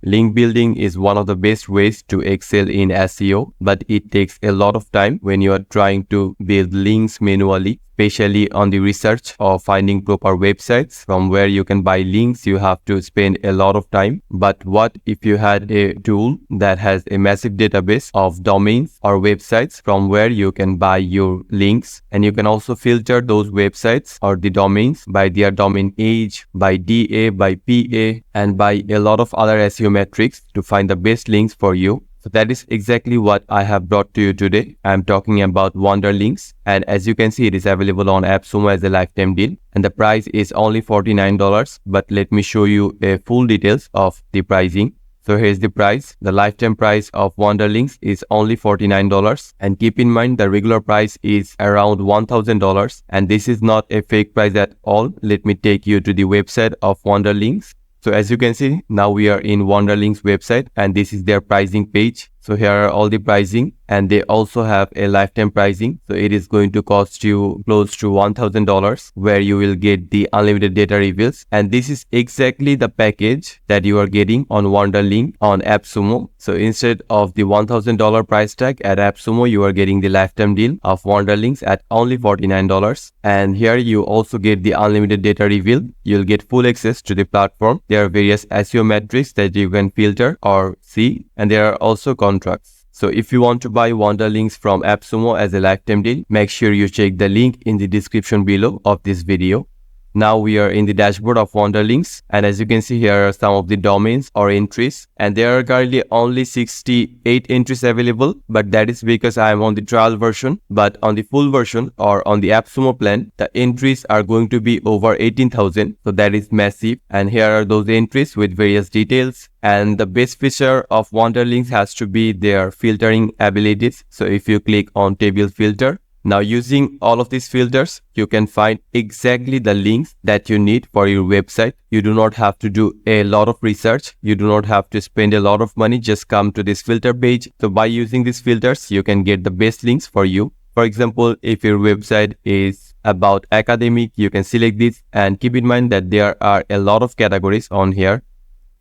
Link building is one of the best ways to excel in SEO, but it takes a lot of time when you are trying to build links manually, especially on the research or finding proper websites from where you can buy links. You have to spend a lot of time. But what if you had a tool that has a massive database of domains or websites from where you can buy your links, and you can also filter those websites or the domains by their domain age, by DA, by PA, and by a lot of other SEO metrics to find the best links for you. So that is exactly what I have brought to you today. I'm talking about Wunderlinks, and as you can see, it is available on Appsumo as a lifetime deal, and the price is only $49. But let me show you a full details of the pricing. So here's the price. The lifetime price of Wunderlinks is only $49, and keep in mind the regular price is around $1,000, and this is not a fake price at all. Let me take you to the website of Wunderlinks. So as you can see, now we are in Wunderlinks website, and this is their pricing page. So here are all the pricing, and they also have a lifetime pricing. So it is going to cost you close to $1,000, where you will get the unlimited data reveals. And this is exactly the package that you are getting on Wunderlink on Appsumo. So instead of the $1,000 price tag at Appsumo, you are getting the lifetime deal of Wunderlinks at only $49. And here you also get the unlimited data reveal. You'll get full access to the platform. There are various SEO metrics that you can filter or see, and there are also contracts. So if you want to buy Wunderlinks from Appsumo as a lifetime deal, make sure you check the link in the description below of this video. Now we are in the dashboard of Wunderlinks, and as you can see, here are some of the domains or entries, and there are currently only 68 entries available, but that is because I am on the trial version. But on the full version or on the Appsumo plan, the entries are going to be over 18,000, so that is massive. And here are those entries with various details. And the best feature of Wunderlinks has to be their filtering abilities. So if you click on table filter, now using all of these filters, you can find exactly the links that you need for your website. You do not have to do a lot of research. You do not have to spend a lot of money. Just come to this filter page. So by using these filters, you can get the best links for you. For example, if your website is about academic, you can select this, and keep in mind that there are a lot of categories on here.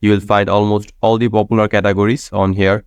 You will find almost all the popular categories on here.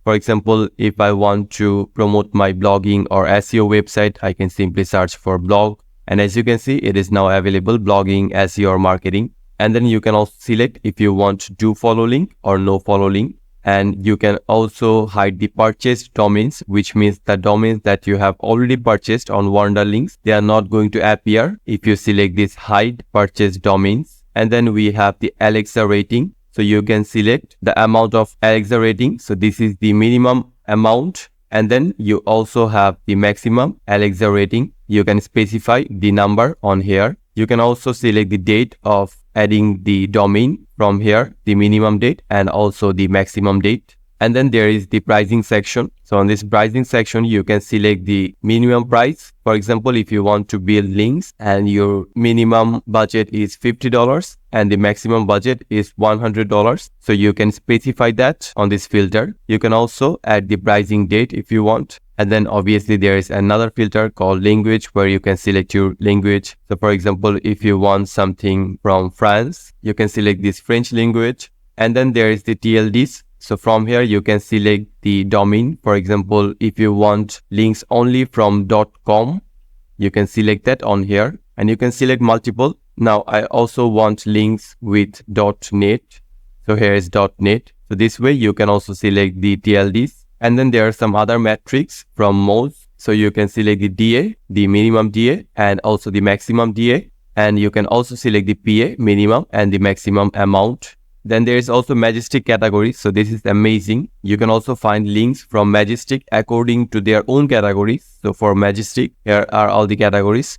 For example, if I want to promote my blogging or SEO website, I can simply search for blog. And as you can see, it is now available, blogging, SEO or marketing. And then you can also select if you want to do follow link or no follow link. And you can also hide the purchased domains, which means the domains that you have already purchased on Wunderlinks, they are not going to appear if you select this hide purchased domains. And then we have the Alexa rating. So you can select the amount of Alexa rating. So this is the minimum amount. And then you also have the maximum Alexa rating. You can specify the number on here. You can also select the date of adding the domain from here, the minimum date and also the maximum date. And then there is the pricing section. So on this pricing section, you can select the minimum price. For example, if you want to build links and your minimum budget is $50 and the maximum budget is $100. So you can specify that on this filter. You can also add the pricing date if you want. And then obviously there is another filter called language, where you can select your language. So for example, if you want something from France, you can select this French language. And then there is the TLDs. So from here, you can select the domain. For example, if you want links only from .com, you can select that on here, and you can select multiple. Now, I also want links with .net. So here is .net. So this way, you can also select the TLDs. And then there are some other metrics from Moz. So you can select the DA, the minimum DA, and also the maximum DA. And you can also select the PA, minimum, and the maximum amount. Then there is also Majestic category. So this is amazing. You can also find links from Majestic according to their own categories. So for Majestic, here are all the categories.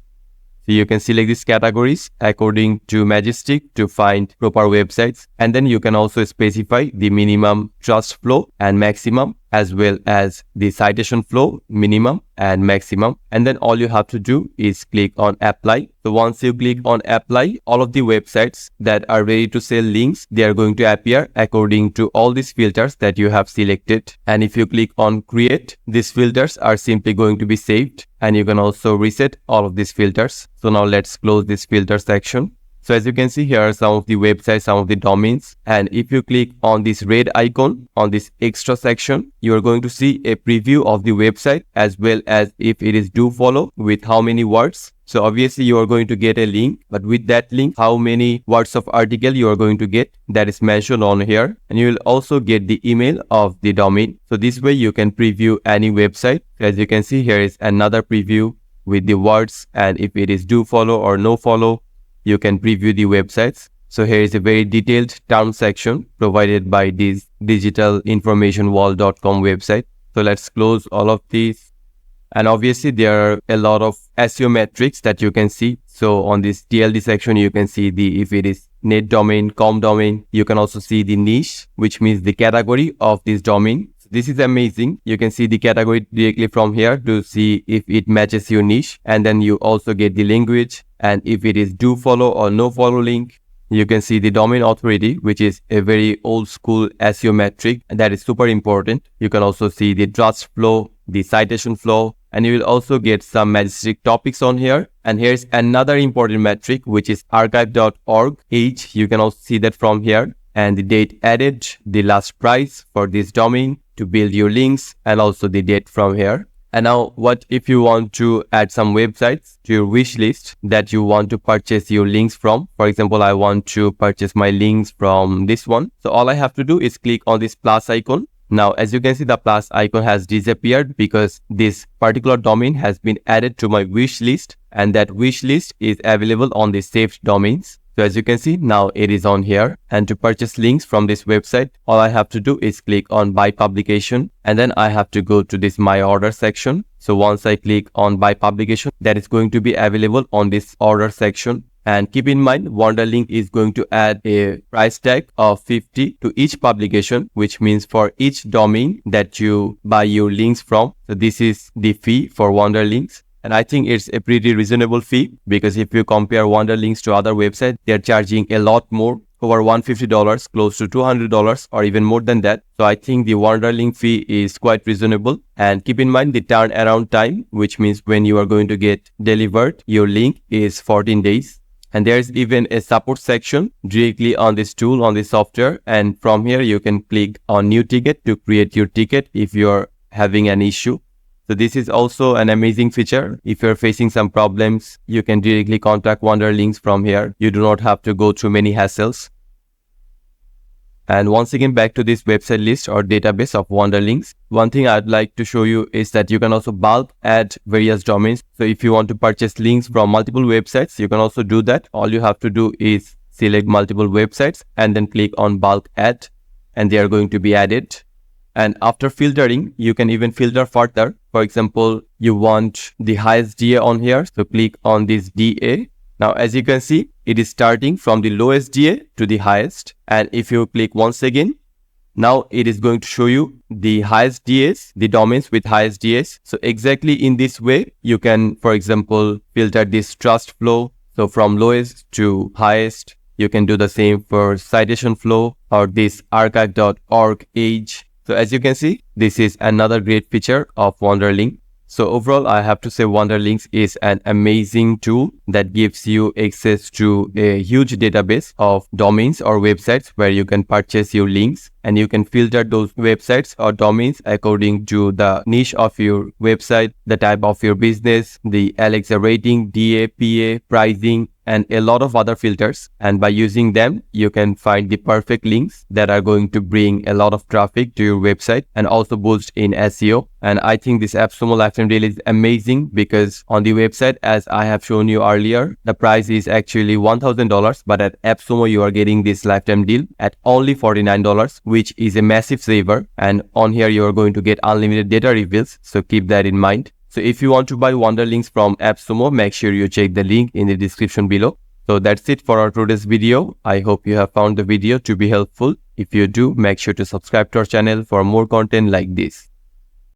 So you can select these categories according to Majestic to find proper websites. And then you can also specify the minimum trust flow and maximum, as well as the citation flow, minimum and maximum. And then all you have to do is click on apply. So once you click on apply, all of the websites that are ready to sell links, they are going to appear according to all these filters that you have selected. And if you click on create, these filters are simply going to be saved, and you can also reset all of these filters. So now let's close this filter section. So as you can see, here are some of the websites, some of the domains. And if you click on this red icon on this extra section, you are going to see a preview of the website as well as if it is do follow with how many words. So obviously you are going to get a link, but with that link, how many words of article you are going to get, that is mentioned on here. And you will also get the email of the domain. So this way you can preview any website. As you can see, here is another preview with the words, and if it is do follow or no follow, you can preview the websites. So here is a very detailed term section provided by this digitalinformationwall.com website. So let's close all of these. And obviously there are a lot of SEO metrics that you can see. So on this TLD section, you can see if it is net domain, com domain. You can also see the niche, which means the category of this domain. This is amazing. You can see the category directly from here to see if it matches your niche. And then you also get the language. And if it is do follow or no follow link, you can see the domain authority, which is a very old school SEO metric. And that is super important. You can also see the trust flow, the citation flow, and you will also get some majestic topics on here. And here's another important metric, which is archive.org/age. You can also see that from here. And the date added, the last price for this domain to build your links, and also the date from here. And now what if you want to add some websites to your wish list that you want to purchase your links from? For example, I want to purchase my links from this one. So all I have to do is click on this plus icon. Now, as you can see, the plus icon has disappeared because this particular domain has been added to my wish list, and that wish list is available on the saved domains. So as you can see, now it is on here. And to purchase links from this website, all I have to do is click on buy publication, and then I have to go to this my order section. So once I click on buy publication, that is going to be available on this order section. And keep in mind, Wunderlink is going to add a price tag of 50 to each publication, which means for each domain that you buy your links from. So this is the fee for Wunderlinks. And I think it's a pretty reasonable fee, because if you compare Wunderlinks to other websites, they're charging a lot more, over $150, close to $200, or even more than that. So I think the Wunderlink fee is quite reasonable. And keep in mind the turnaround time, which means when you are going to get delivered, your link is 14 days. And there's even a support section directly on this tool, on this software. And from here, you can click on new ticket to create your ticket if you're having an issue. So this is also an amazing feature. If you're facing some problems, you can directly contact Wunderlinks from here. You do not have to go through many hassles. And once again, back to this website list or database of Wunderlinks. One thing I'd like to show you is that you can also bulk add various domains. So if you want to purchase links from multiple websites, you can also do that. All you have to do is select multiple websites and then click on bulk add, and they are going to be added. And after filtering, you can even filter further. For example, you want the highest DA on here, so click on this DA. Now, as you can see, it is starting from the lowest DA to the highest. And if you click once again, now it is going to show you the highest DAs, the domains with highest DAs. So exactly in this way, you can, for example, filter this trust flow. So from lowest to highest, you can do the same for citation flow or this archive.org/age. So as you can see, this is another great feature of Wunderlink. So overall, I have to say Wunderlinks is an amazing tool that gives you access to a huge database of domains or websites where you can purchase your links, and you can filter those websites or domains according to the niche of your website, the type of your business, the Alexa rating, DA, PA, pricing, and a lot of other filters. And by using them, you can find the perfect links that are going to bring a lot of traffic to your website and also boost in SEO. And I think this Appsumo lifetime deal is amazing because on the website, as I have shown you earlier, the price is actually $1,000, but at Appsumo, you are getting this lifetime deal at only $49, which is a massive saver. And on here, you are going to get unlimited data reveals. So keep that in mind. So if you want to buy Wunderlinks from Appsumo, make sure you check the link in the description below. So that's it for our today's video. I hope you have found the video to be helpful. If you do, make sure to subscribe to our channel for more content like this.